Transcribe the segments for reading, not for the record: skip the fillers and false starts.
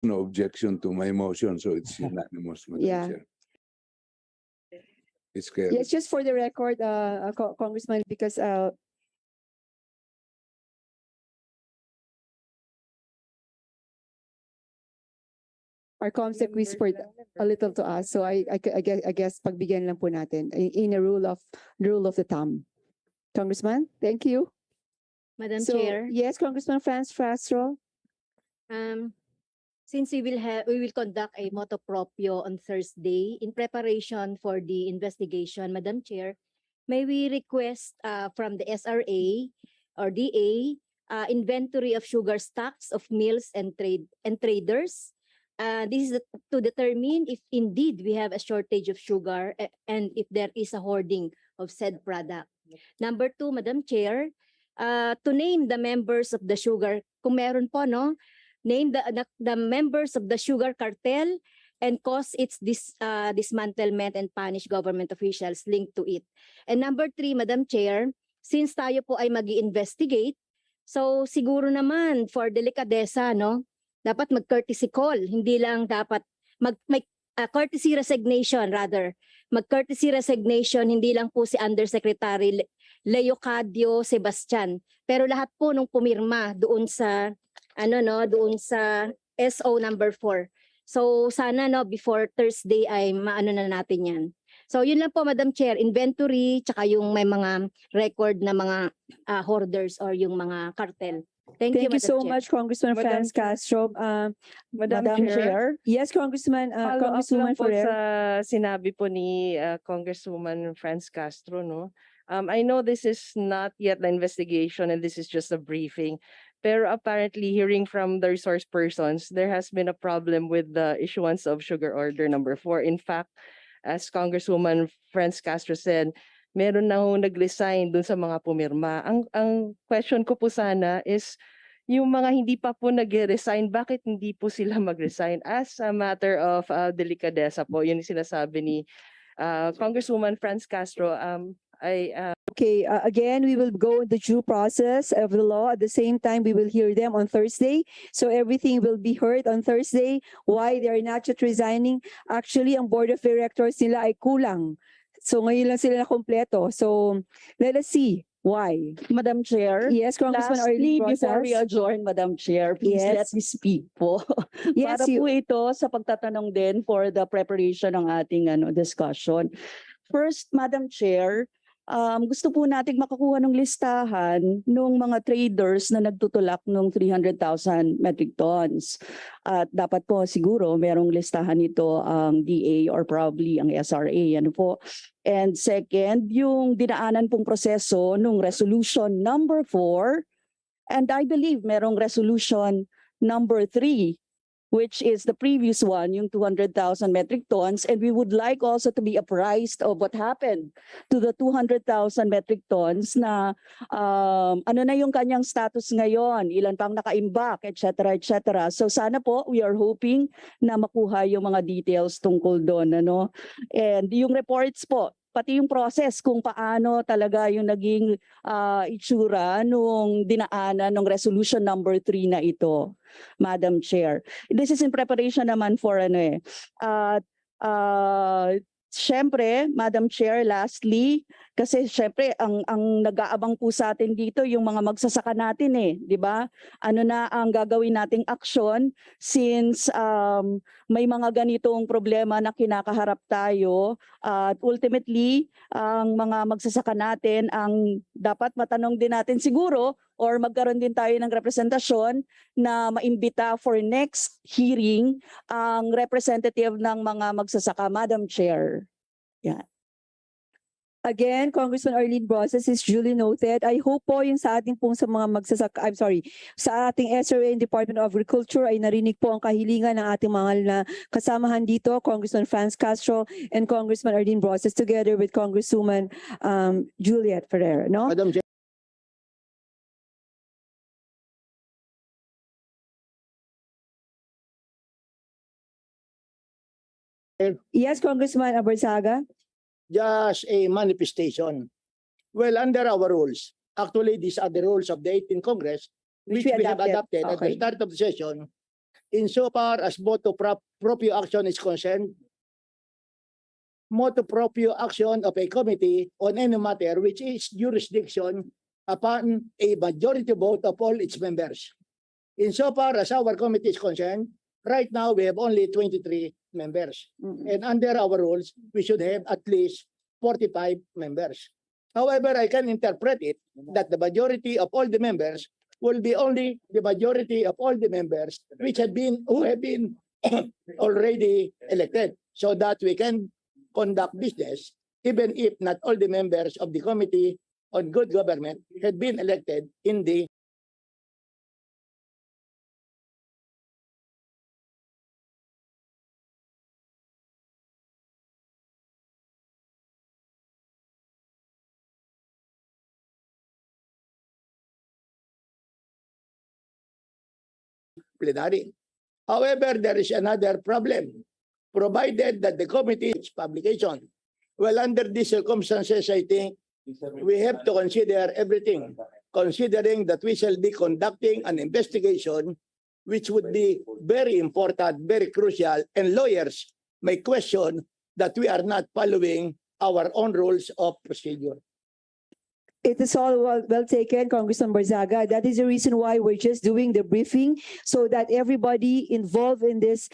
no objection to my motion, so it's unanimous, Madam Yeah. Chair. It's clear. Yes, just for the record, Congressman, because our ComSec whispered a little to us, so I guess pagbigyan lang po natin in a rule of the thumb. Congressman, thank you. Madam So, Chair, yes, Congressman Franz Castro. since we will conduct a motu proprio on Thursday in preparation for the investigation, Madam Chair, may we request from the SRA or DA inventory of sugar stocks of mills and traders. This is to determine if indeed we have a shortage of sugar and if there is a hoarding of said product. Number 2, Madam Chair, to name the members of the sugar, kung meron po, no? Name the members of the sugar cartel and cause its dismantlement and punish government officials linked to it. And number 3, Madam Chair, since tayo po ay mag-i-investigate, so siguro naman for delikadesa, no? Dapat mag-courtesy call, hindi lang dapat courtesy resignation rather. Mag-courtesy resignation, hindi lang po si Undersecretary Leocadio Sebastian, pero lahat po nung pumirma doon sa doon sa SO number 4. So sana before Thursday ay maano na natin 'yan. So yun lang po, Madam Chair, inventory tsaka yung may mga record na mga hoarders or yung mga cartel. Thank you, Madam so Chair. much, Congressman Madam Franz Castro. Madam Chair, Yes, Congressman Congresswoman po Ferrer. sa sinabi po ni Congresswoman Franz Castro, no? I know this is not yet the investigation and this is just a briefing, pero apparently hearing from the resource persons, there has been a problem with the issuance of sugar order number 4. In fact, as Congresswoman Franz Castro said, meron na ho nag-resign dun sa mga pumirma. Ang question ko po sana is, yung mga hindi pa po nag-resign, bakit hindi po sila mag-resign? As a matter of delikadesa po, yun yung sinasabi ni Congresswoman Franz Castro. Okay, again, we will go in the due process of the law. At the same time, we will hear them on Thursday. So everything will be heard on Thursday. Why they are not yet resigning? Actually, ang board of directors nila ay kulang. So ngayon lang sila na kompleto. So let us see why. Madam Chair, Yes, Congressman lastly, Arlene before we Rosas. adjourn, Madam Chair, please Yes. let me speak po. Yes, Para po ito sa pagtatanong din for the preparation ng ating discussion. First, Madam Chair, gusto po nating makakuha ng listahan ng mga traders na nagtutulak ng 300,000 metric tons. At dapat po siguro merong listahan nito ang DA or probably ang SRA. Ano po. And second, yung dinaanan pong proseso ng resolution number 4. And I believe merong resolution number 3, which is the previous one, yung 200,000 metric tons. And we would like also to be apprised of what happened to the 200,000 metric tons na ano na yung kanyang status ngayon, ilan pang naka-imbak, etc. etc. So sana po, we are hoping na makuha yung mga details tungkol doon. Ano? And yung reports po, pati yung process kung paano talaga yung naging itsura nung dinaanan ng resolution number 3 na ito, Madam Chair. This is in preparation naman for syempre, Madam Chair, lastly, kasi syempre ang nag-aabang po sa atin dito yung mga magsasaka natin di ba? Ano na ang gagawin nating aksyon since may mga ganitong problema na kinakaharap tayo at ultimately ang mga magsasaka natin ang dapat matanong din natin siguro or magkaroon din tayo ng representasyon na maimbita for next hearing ang representative ng mga magsasaka, Madam Chair. Yeah. Again, Congressman Arlene Rosas is duly noted. I hope po yung sa ating pong sa mga magsasaka, sa ating SRA and Department of Agriculture ay narinig po ang kahilingan ng ating mga na kasamahan dito, Congressman Franz Castro and Congressman Arlene Rosas together with Congresswoman Juliet Ferrer. No? Madam Chair. Yes, Congressman Abarzaga. Just a manifestation. Well, under our rules, actually these are the rules of the 18th Congress, which we have adopted at the start of the session. insofar as motu proprio action is concerned, motu proprio action of a committee on any matter which is jurisdiction upon a majority vote of all its members. Insofar as our committee is concerned, right now we have only 23 members. And under our rules, we should have at least 45 members. However, I can interpret it that the majority of all the members will be only the majority of all the members who have been already elected, so that we can conduct business even if not all the members of the Committee on Good Government had been elected in the plenary. However, there is another problem, provided that the committee is publication. Well, under these circumstances, I think we have to consider everything, considering that we shall be conducting an investigation which would be very important, very crucial, and lawyers may question that we are not following our own rules of procedure. It is all well taken, Congressman Barzaga. That is the reason why we're just doing the briefing, so that everybody involved in this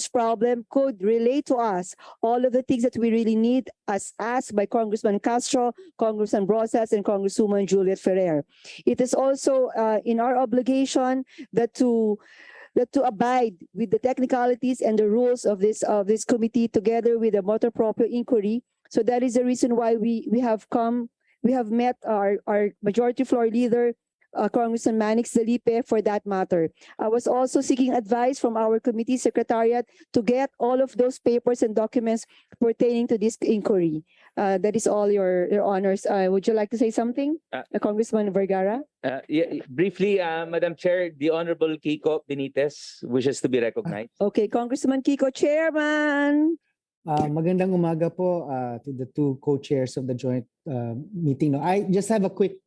problem could relate to us all of the things that we really need, as asked by Congressman Castro, Congressman Brosas, and Congresswoman Juliet Ferrer. It is also in our obligation that to abide with the technicalities and the rules of this committee, together with the motu proprio inquiry. So that is the reason why we have met our majority floor leader, Congressman Manix Zalipe, for that matter. I was also seeking advice from our committee secretariat to get all of those papers and documents pertaining to this inquiry. That is all, your honors. Would you like to say something, Congressman Vergara? Briefly, Madam Chair, the Honorable Kiko Benitez wishes to be recognized. Okay, Congressman Kiko, Chairman. Magandang umaga po to the two co-chairs of the joint meeting. No, I just have a quick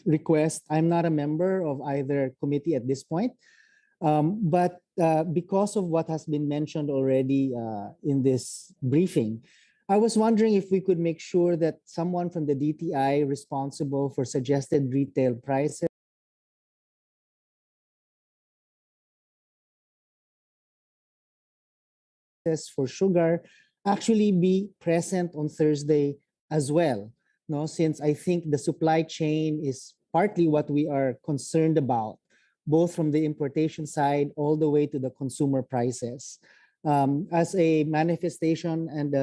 request. I'm not a member of either committee at this point, but because of what has been mentioned already in this briefing, I was wondering if we could make sure that someone from the DTI responsible for suggested retail prices for sugar actually be present on Thursday as well. No, since I think the supply chain is partly what we are concerned about, both from the importation side all the way to the consumer prices. As a manifestation and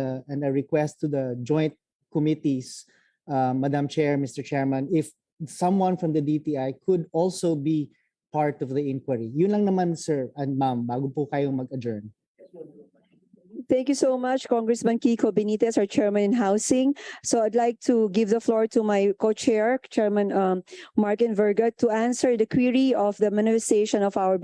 a request to the joint committees, Madam Chair, Mr. Chairman, if someone from the DTI could also be part of the inquiry. Yun lang naman, sir and ma'am, bago po kayong mag-adjourn. Thank you so much, Congressman Kiko Benitez, our chairman in housing. So I'd like to give the floor to my co-chair, Chairman Martin Verga, to answer the query of the manifestation of our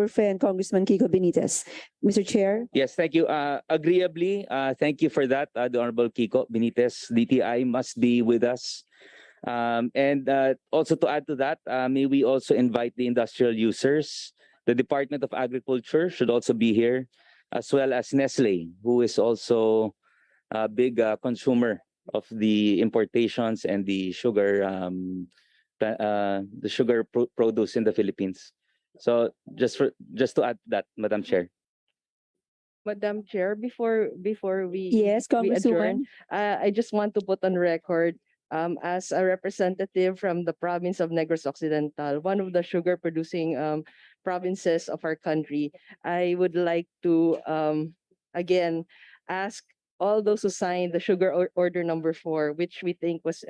friend, Congressman Kiko Benitez. Mr. Chair. Yes, thank you. Agreeably, thank you for that, the Honorable Kiko Benitez. DTI must be with us. And also to add to that, may we also invite the industrial users. The Department of Agriculture should also be here, as well as Nestle, who is also a big consumer of the importations and the sugar, produce in the Philippines. So just to add that, Madam Chair. Madam Chair, before we Yes, we adjourn, Congresswoman. I just want to put on record, as a representative from the province of Negros Occidental, one of the sugar producing provinces of our country, I would like to again ask all those who signed the sugar order number 4, which we think was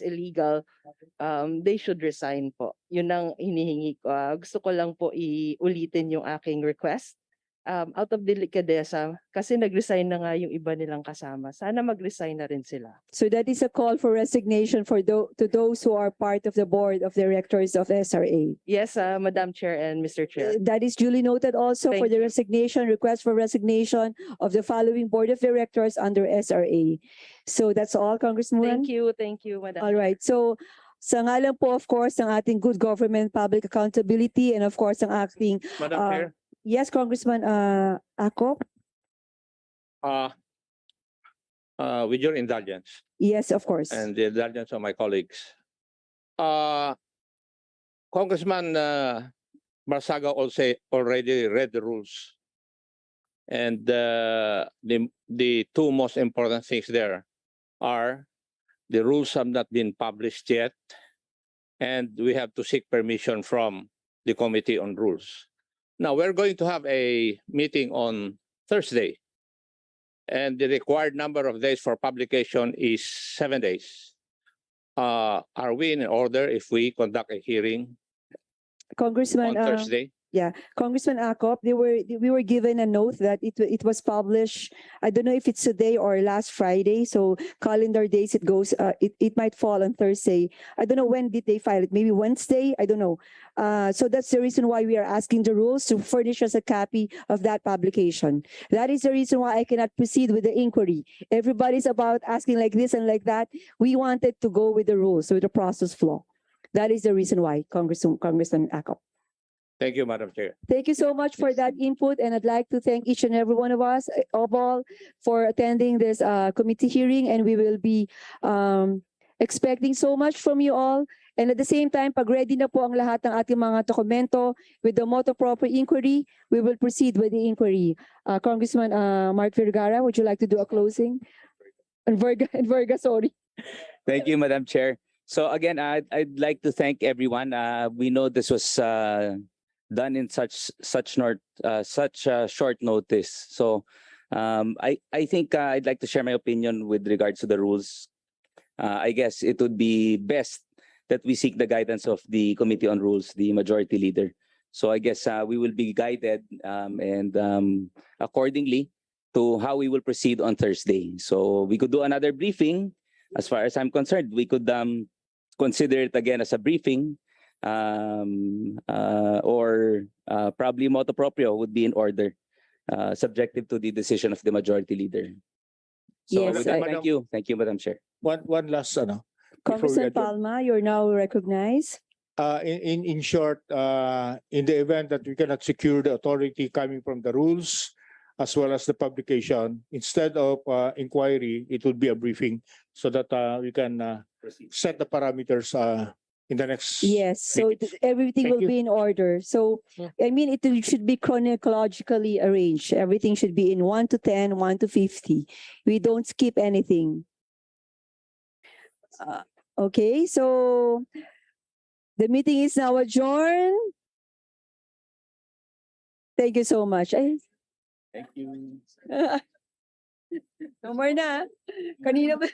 illegal, they should resign po. Yun ang hinihingi ko. Gusto ko lang po iulitin yung aking request. Out of delicadeza, kasi nag-resign na nga yung iba nilang kasama. Sana mag-resign na rin sila. So that is a call for resignation to those who are part of the board of directors of SRA. Yes, Madam Chair and Mr. Chair. That is duly noted also for Thank the resignation, request for resignation of the following board of directors under SRA. So that's all, Congresswoman. Thank you, Madam. All right. So Sa ngalan po, of course, ng ating good government, public accountability, and of course, ang acting, Madam Uh, Chair, yes, Congressman Ako? with your indulgence Yes, of course. and the indulgence of my colleagues, Congressman Barsaga also already read the rules, and the two most important things there are the rules have not been published yet, and we have to seek permission from the Committee on Rules. Now, we're going to have a meeting on Thursday, and the required number of days for publication is 7 days. Are we in order if we conduct a hearing Congressman, on Thursday? Congressman Akop, we were given a note that it was published. I don't know if it's today or last Friday. So calendar days it goes. It might fall on Thursday. I don't know when did they file it. Maybe Wednesday. I don't know. So that's the reason why we are asking the rules to furnish us a copy of that publication. That is the reason why I cannot proceed with the inquiry. Everybody's about asking like this and like that. We wanted to go with the rules, with the process flow. That is the reason why, Congressman Akop. Thank you, Madam Chair. Thank you so much for that input, and I'd like to thank each and every one of us, of all, for attending this committee hearing, and we will be expecting so much from you all. And at the same time, pag ready na po ang lahat ng ating mga dokumento with the motu proprio inquiry, we will proceed with the inquiry. Congressman Mark Vergara, would you like to do a closing? And Verga, sorry. Thank you, Madam Chair. So again, I'd like to thank everyone. We know this was done in such short notice. So I think I'd like to share my opinion with regards to the rules. I guess it would be best that we seek the guidance of the Committee on Rules, the majority leader. So I guess we will be guided and accordingly to how we will proceed on Thursday. So we could do another briefing. As far as I'm concerned, we could consider it again as a briefing, or probably motu proprio would be in order, subjective to the decision of the majority leader. So Yes, with that, Madam- thank you, Madam Chair. One last before we Congressman adjourn. Palma, you're now recognized. In short, in the event that we cannot secure the authority coming from the rules as well as the publication, instead of inquiry, it would be a briefing so that we can set the parameters in the next. Yes, so meetings. everything Thank will you. be in order. So, Yeah. I mean, it should be chronologically arranged. Everything should be in 1 to 10, 1 to 50. We don't skip anything. Okay, so the meeting is now adjourned. Thank you so much. Ay, Thank you. no more na. Kanina ba?